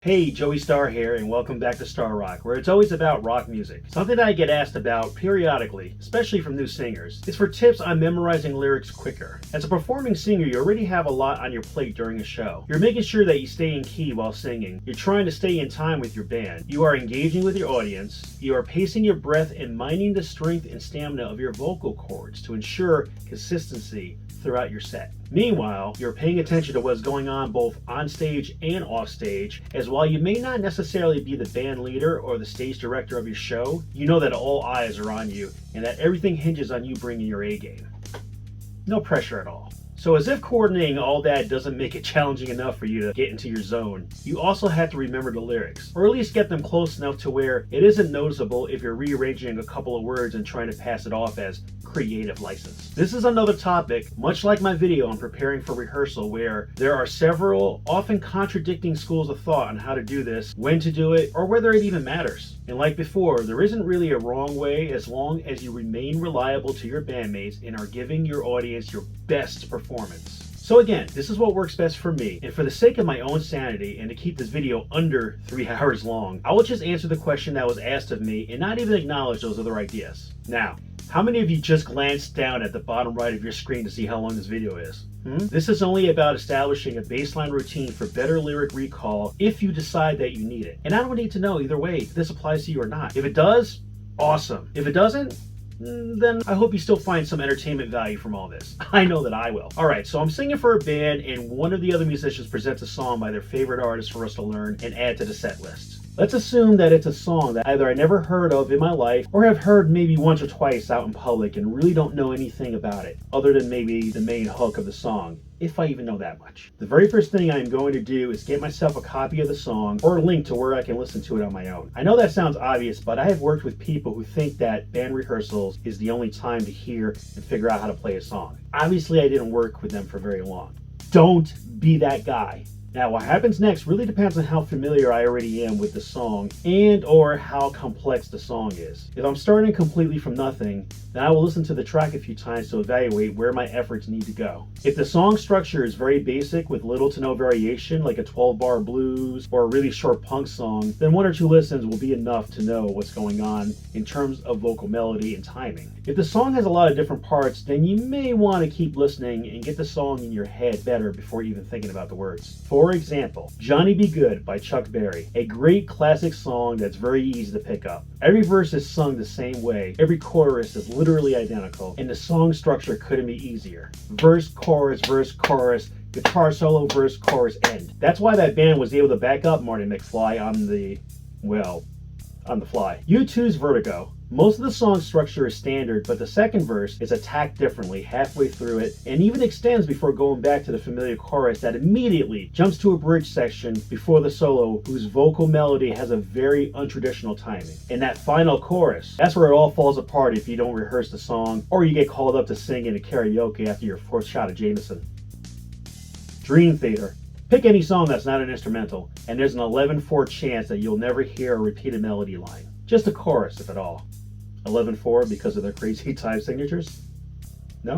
Hey, Joey Starr here, and welcome back to Starr Rock, where it's always about rock music. Something that I get asked about periodically, especially from new singers, is for tips on memorizing lyrics quicker. As a performing singer, you already have a lot on your plate during a show. You're making sure that you stay in key while singing. You're trying to stay in time with your band. You are engaging with your audience. You are pacing your breath and minding the strength and stamina of your vocal cords to ensure consistency throughout your set. Meanwhile, you're paying attention to what's going on both on stage and off stage, as while you may not necessarily be the band leader or the stage director of your show, you know that all eyes are on you and that everything hinges on you bringing your A game. No pressure at all. So as if coordinating all that doesn't make it challenging enough for you to get into your zone, you also have to remember the lyrics, or at least get them close enough to where it isn't noticeable if you're rearranging a couple of words and trying to pass it off as creative license. This is another topic, much like my video on preparing for rehearsal, where there are several, often contradicting schools of thought on how to do this, when to do it, or whether it even matters. And like before, there isn't really a wrong way as long as you remain reliable to your bandmates and are giving your audience your best performance. So again, this is what works best for me, and for the sake of my own sanity and to keep this video under 3 hours long, I will just answer the question that was asked of me and not even acknowledge those other ideas. Now, how many of you just glanced down at the bottom right of your screen to see how long this video is? This is only about establishing a baseline routine for better lyric recall if you decide that you need it. And I don't need to know either way if this applies to you or not. If it does, awesome. If it doesn't, then I hope you still find some entertainment value from all this. I know that I will. Alright, so I'm singing for a band and one of the other musicians presents a song by their favorite artist for us to learn and add to the set list. Let's assume that it's a song that either I never heard of in my life or have heard maybe once or twice out in public and really don't know anything about it, other than maybe the main hook of the song, if I even know that much. The very first thing I am going to do is get myself a copy of the song or a link to where I can listen to it on my own. I know that sounds obvious, but I have worked with people who think that band rehearsals is the only time to hear and figure out how to play a song. Obviously, I didn't work with them for very long. Don't be that guy. Now, what happens next really depends on how familiar I already am with the song and or how complex the song is. If I'm starting completely from nothing, then I will listen to the track a few times to evaluate where my efforts need to go. If the song structure is very basic with little to no variation, like a 12-bar blues or a really short punk song, then 1 or 2 listens will be enough to know what's going on in terms of vocal melody and timing. If the song has a lot of different parts, then you may want to keep listening and get the song in your head better before even thinking about the words. For example, Johnny Be Good by Chuck Berry, a great classic song that's very easy to pick up. Every verse is sung the same way, every chorus is literally identical, and the song structure couldn't be easier. Verse, chorus, guitar solo, verse, chorus, end. That's why that band was able to back up Marty McFly on the fly. U2's Vertigo. Most of the song structure is standard, but the second verse is attacked differently halfway through it and even extends before going back to the familiar chorus that immediately jumps to a bridge section before the solo, whose vocal melody has a very untraditional timing. And that final chorus, that's where it all falls apart if you don't rehearse the song or you get called up to sing in a karaoke after your 4th shot of Jameson. Dream Theater. Pick any song that's not an instrumental, and there's an 11-4 chance that you'll never hear a repeated melody line. Just a chorus, if at all. 11-4 because of their crazy time signatures? No?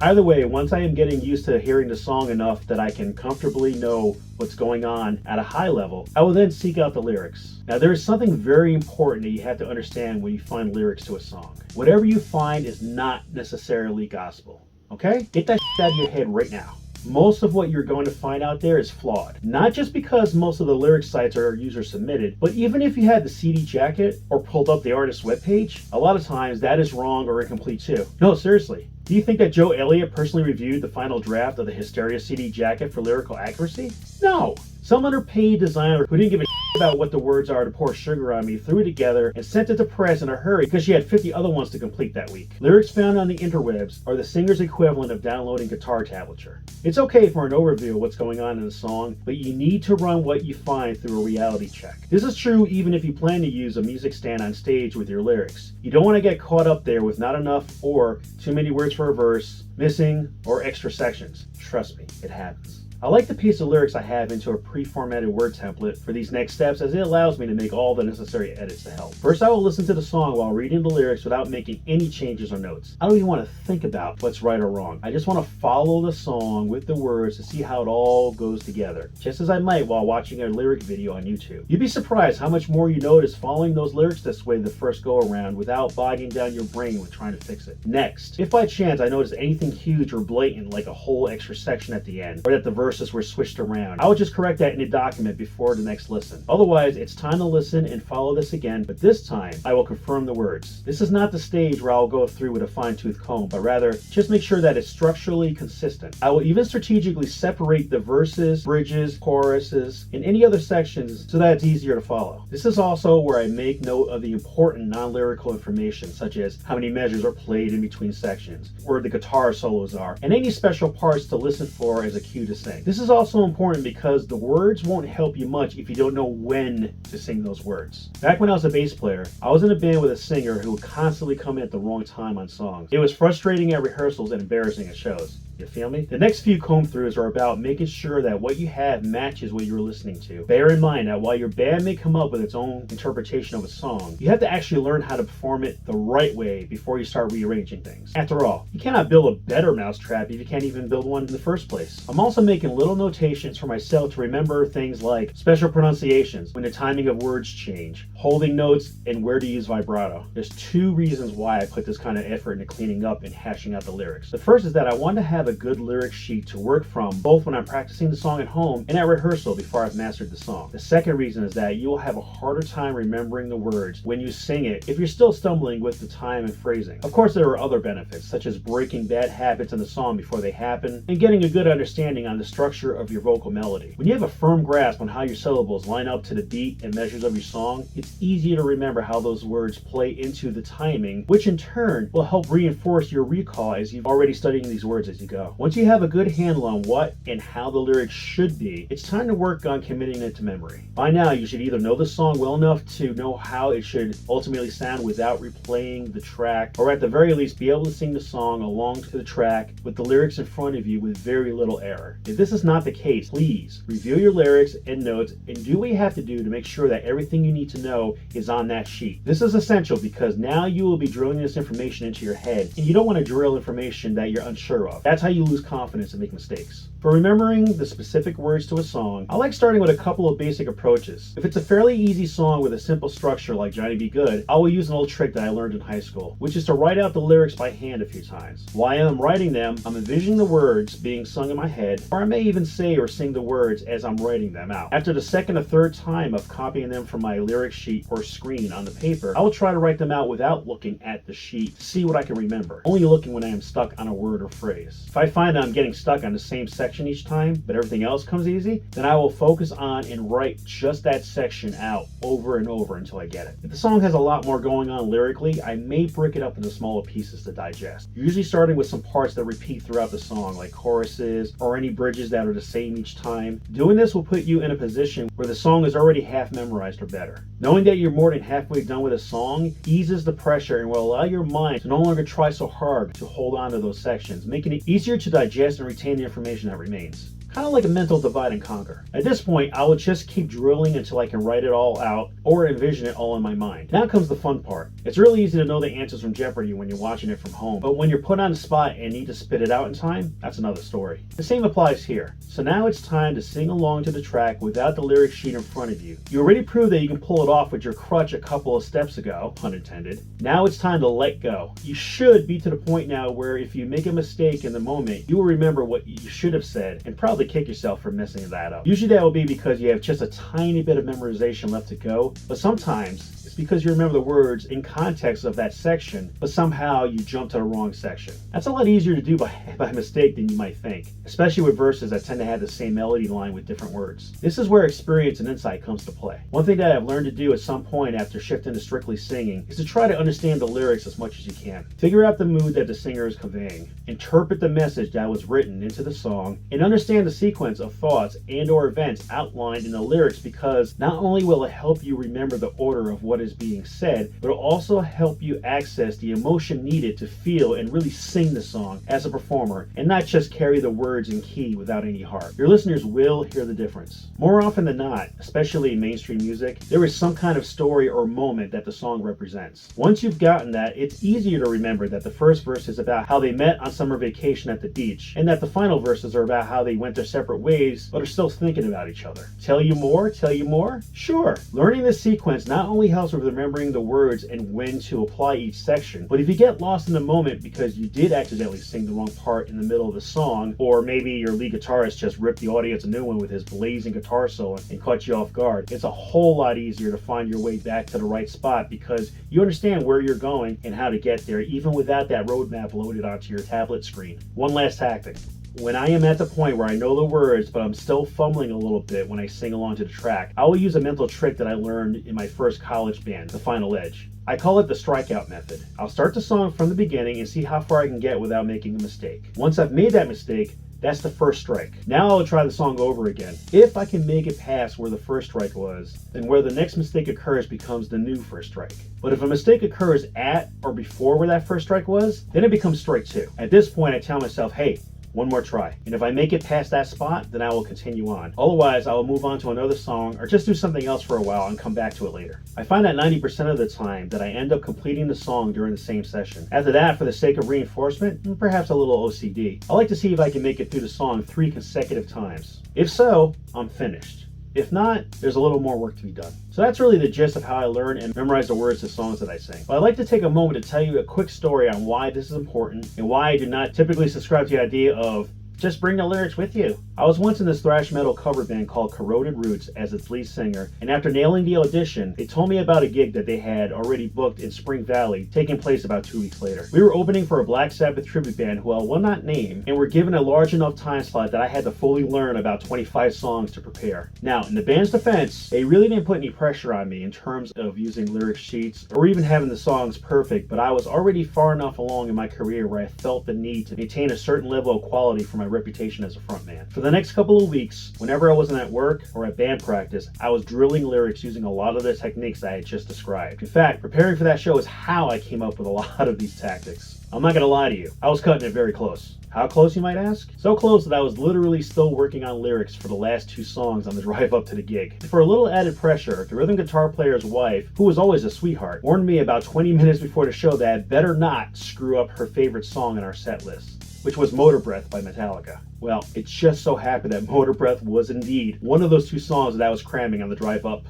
Either way, once I am getting used to hearing the song enough that I can comfortably know what's going on at a high level, I will then seek out the lyrics. Now, there is something very important that you have to understand when you find lyrics to a song. Whatever you find is not necessarily gospel. Okay? Get that shit out of your head right now. Most of what you're going to find out there is flawed. Not just because most of the lyric sites are user submitted, but even if you had the CD jacket or pulled up the artist's webpage, a lot of times that is wrong or incomplete too. No, seriously. Do you think that Joe Elliott personally reviewed the final draft of the Hysteria CD jacket for lyrical accuracy? No. Some underpaid designer who didn't give a about what the words are to pour sugar on me threw it together and sent it to press in a hurry because she had 50 other ones to complete that week. Lyrics found on the interwebs are the singer's equivalent of downloading guitar tablature. It's okay for an overview of what's going on in the song, but you need to run what you find through a reality check. This is true even if you plan to use a music stand on stage with your lyrics. You don't want to get caught up there with not enough or too many words for a verse, missing, or extra sections. Trust me, it happens. I like to piece the lyrics I have into a pre-formatted word template for these next steps, as it allows me to make all the necessary edits to help. First, I will listen to the song while reading the lyrics without making any changes or notes. I don't even want to think about what's right or wrong. I just want to follow the song with the words to see how it all goes together, just as I might while watching a lyric video on YouTube. You'd be surprised how much more you notice following those lyrics this way the first go around without bogging down your brain with trying to fix it. Next, if by chance I notice anything huge or blatant like a whole extra section at the end, or that the verses were switched around, I would just correct that in a document before the next listen. Otherwise, it's time to listen and follow this again, but this time I will confirm the words. This is not the stage where I'll go through with a fine-tooth comb, but rather just make sure that it's structurally consistent. I will even strategically separate the verses, bridges, choruses, and any other sections so that it's easier to follow. This is also where I make note of the important non-lyrical information, such as how many measures are played in between sections, where the guitar solos are, and any special parts to listen for as a cue to sing. This is also important because the words won't help you much if you don't know when to sing those words. Back when I was a bass player, I was in a band with a singer who would constantly come in at the wrong time on songs. It was frustrating at rehearsals and embarrassing at shows. You feel me? The next few comb throughs are about making sure that what you have matches what you're listening to. Bear in mind that while your band may come up with its own interpretation of a song, you have to actually learn how to perform it the right way before you start rearranging things. After all, you cannot build a better mousetrap if you can't even build one in the first place. I'm also making little notations for myself to remember things like special pronunciations, when the timing of words change, holding notes, and where to use vibrato. There's two reasons why I put this kind of effort into cleaning up and hashing out the lyrics. The first is that I want to have a good lyric sheet to work from, both when I'm practicing the song at home and at rehearsal before I've mastered the song. The second reason is that you will have a harder time remembering the words when you sing it if you're still stumbling with the time and phrasing. Of course, there are other benefits, such as breaking bad habits in the song before they happen, and getting a good understanding on the structure of your vocal melody. When you have a firm grasp on how your syllables line up to the beat and measures of your song, it's easier to remember how those words play into the timing, which in turn will help reinforce your recall as you've already studying these words as you go. Once you have a good handle on what and how the lyrics should be, it's time to work on committing it to memory. By now, you should either know the song well enough to know how it should ultimately sound without replaying the track, or at the very least be able to sing the song along to the track with the lyrics in front of you with very little error. If this is not the case, please review your lyrics and notes and do what you have to do to make sure that everything you need to know is on that sheet. This is essential because now you will be drilling this information into your head, and you don't want to drill information that you're unsure of. That's how you lose confidence and make mistakes. For remembering the specific words to a song, I like starting with a couple of basic approaches. If it's a fairly easy song with a simple structure like Johnny Be Good, I will use an old trick that I learned in high school, which is to write out the lyrics by hand a few times. While I'm writing them, I'm envisioning the words being sung in my head, or I may even say or sing the words as I'm writing them out. After the second or third time of copying them from my lyric sheet or screen on the paper, I will try to write them out without looking at the sheet to see what I can remember, only looking when I am stuck on a word or phrase. If I find that I'm getting stuck on the same section each time, but everything else comes easy, then I will focus on and write just that section out over and over until I get it. If the song has a lot more going on lyrically, I may break it up into smaller pieces to digest, usually starting with some parts that repeat throughout the song, like choruses or any bridges that are the same each time. Doing this will put you in a position where the song is already half memorized or better. Knowing that you're more than halfway done with a song eases the pressure and will allow your mind to no longer try so hard to hold on to those sections, making it easier to digest and retain the information that remains. Kind of like a mental divide and conquer. At this point, I will just keep drilling until I can write it all out or envision it all in my mind. Now comes the fun part. It's really easy to know the answers from Jeopardy when you're watching it from home, but when you're put on the spot and need to spit it out in time, that's another story. The same applies here. So now it's time to sing along to the track without the lyric sheet in front of you. You already proved that you can pull it off with your crutch a couple of steps ago, pun intended. Now it's time to let go. You should be to the point now where if you make a mistake in the moment, you will remember what you should have said and probably kick yourself for messing that up. Usually that will be because you have just a tiny bit of memorization left to go, but sometimes it's because you remember the words in context of that section, but somehow you jump to the wrong section. That's a lot easier to do by mistake than you might think, especially with verses that tend to have the same melody line with different words. This is where experience and insight comes to play. One thing that I've learned to do at some point after shifting to strictly singing is to try to understand the lyrics as much as you can. Figure out the mood that the singer is conveying, interpret the message that was written into the song, and understand the the sequence of thoughts and or events outlined in the lyrics, because not only will it help you remember the order of what is being said, but it'll also help you access the emotion needed to feel and really sing the song as a performer, and not just carry the words in key without any heart. Your listeners will hear the difference. More often than not, especially in mainstream music, there is some kind of story or moment that the song represents. Once you've gotten that, it's easier to remember that the first verse is about how they met on summer vacation at the beach, and that the final verses are about how they went their separate ways but are still thinking about each other. Tell you more? Tell you more? Sure. Learning this sequence not only helps with remembering the words and when to apply each section, but if you get lost in the moment because you did accidentally sing the wrong part in the middle of the song, or maybe your lead guitarist just ripped the audience a new one with his blazing guitar solo and caught you off guard, it's a whole lot easier to find your way back to the right spot because you understand where you're going and how to get there, even without that roadmap loaded onto your tablet screen. One last tactic. When I am at the point where I know the words, but I'm still fumbling a little bit when I sing along to the track, I will use a mental trick that I learned in my first college band, The Final Edge. I call it the strikeout method. I'll start the song from the beginning and see how far I can get without making a mistake. Once I've made that mistake, that's the first strike. Now I'll try the song over again. If I can make it past where the first strike was, then where the next mistake occurs becomes the new first strike. But if a mistake occurs at or before where that first strike was, then it becomes strike two. At this point, I tell myself, hey, one more try. And if I make it past that spot, then I will continue on. Otherwise, I will move on to another song or just do something else for a while and come back to it later. I find that 90% of the time that I end up completing the song during the same session. After that, for the sake of reinforcement, and perhaps a little OCD, I like to see if I can make it through the song 3 consecutive times. If so, I'm finished. If not, there's a little more work to be done. So that's really the gist of how I learn and memorize the words to songs that I sing. But I'd like to take a moment to tell you a quick story on why this is important and why I do not typically subscribe to the idea of just bring the lyrics with you. I was once in this thrash metal cover band called Corroded Roots as its lead singer, and after nailing the audition, they told me about a gig that they had already booked in Spring Valley, taking place about 2 weeks later. We were opening for a Black Sabbath tribute band who I will not name, and were given a large enough time slot that I had to fully learn about 25 songs to prepare. Now, in the band's defense, they really didn't put any pressure on me in terms of using lyric sheets or even having the songs perfect, but I was already far enough along in my career where I felt the need to maintain a certain level of quality for my reputation as a frontman. For the next couple of weeks, whenever I wasn't at work or at band practice, I was drilling lyrics using a lot of the techniques I had just described. In fact, preparing for that show is how I came up with a lot of these tactics. I'm not gonna lie to you, I was cutting it very close. How close, you might ask? So close that I was literally still working on lyrics for the last 2 songs on the drive up to the gig. For a little added pressure, the rhythm guitar player's wife, who was always a sweetheart, warned me about 20 minutes before the show that I better not screw up her favorite song in our set list, which was Motor Breath by Metallica. Well, it just so happened that Motor Breath was indeed one of those 2 songs that I was cramming on the drive up.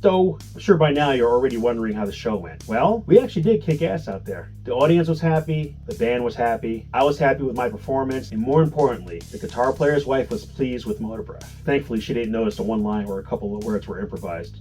So, I'm sure by now you're already wondering how the show went. Well, we actually did kick ass out there. The audience was happy, the band was happy, I was happy with my performance, and more importantly, the guitar player's wife was pleased with Motor Breath. Thankfully, she didn't notice the one line where a couple of words were improvised.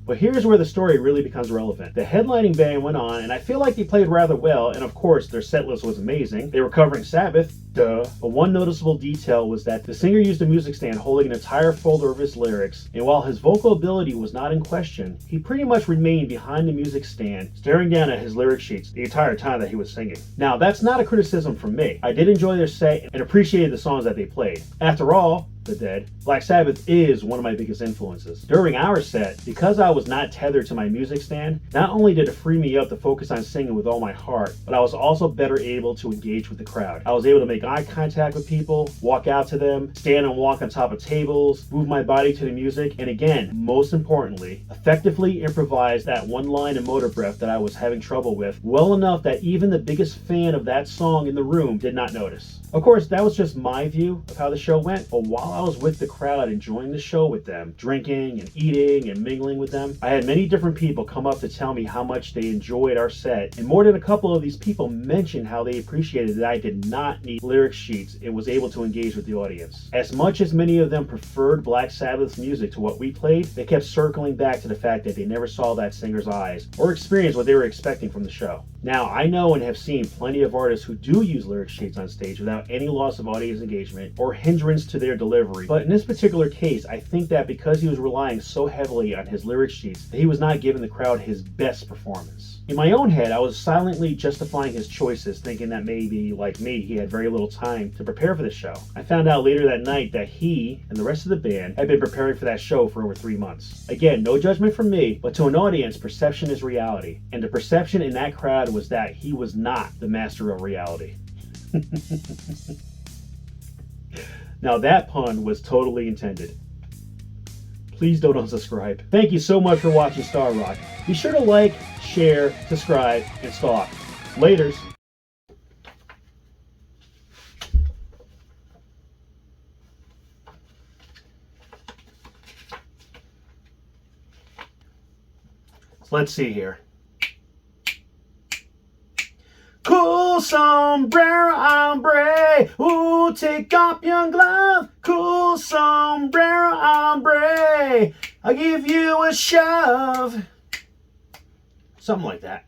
But here's where the story really becomes relevant. The headlining band went on, and I feel like they played rather well, and of course, their set list was amazing. They were covering Sabbath, duh. But one noticeable detail was that the singer used a music stand holding an entire folder of his lyrics, and while his vocal ability was not in question, he pretty much remained behind the music stand, staring down at his lyric sheets the entire time that he was singing. Now, that's not a criticism from me. I did enjoy their set and appreciated the songs that they played. After all, the Dead, Black Sabbath is one of my biggest influences. During our set, because I was not tethered to my music stand, not only did it free me up to focus on singing with all my heart, but I was also better able to engage with the crowd. I was able to make eye contact with people, walk out to them, stand and walk on top of tables, move my body to the music, and again, most importantly, effectively improvise that one line in Motor Breath that I was having trouble with, well enough that even the biggest fan of that song in the room did not notice. Of course, that was just my view of how the show went, but while I was with the crowd enjoying the show with them, drinking and eating and mingling with them, I had many different people come up to tell me how much they enjoyed our set, and more than a couple of these people mentioned how they appreciated that I did not need lyric sheets and was able to engage with the audience. As much as many of them preferred Black Sabbath's music to what we played, they kept circling back to the fact that they never saw that singer's eyes or experienced what they were expecting from the show. Now, I know and have seen plenty of artists who do use lyric sheets on stage without any loss of audience engagement or hindrance to their delivery. delivery. But in this particular case, I think that because he was relying so heavily on his lyric sheets, that he was not giving the crowd his best performance. In my own head, I was silently justifying his choices, thinking that maybe, like me, he had very little time to prepare for the show. I found out later that night that he and the rest of the band had been preparing for that show for over 3 months. Again, no judgment from me, but to an audience, perception is reality. And the perception in that crowd was that he was not the master of reality. Now that pun was totally intended. Please don't unsubscribe. Thank you so much for watching Starr Rock. Be sure to like, share, subscribe, and stalk. Laters. Let's see here. Cool sombrero hombre, ooh, take off your glove. Cool sombrero hombre, I'll give you a shove. Something like that.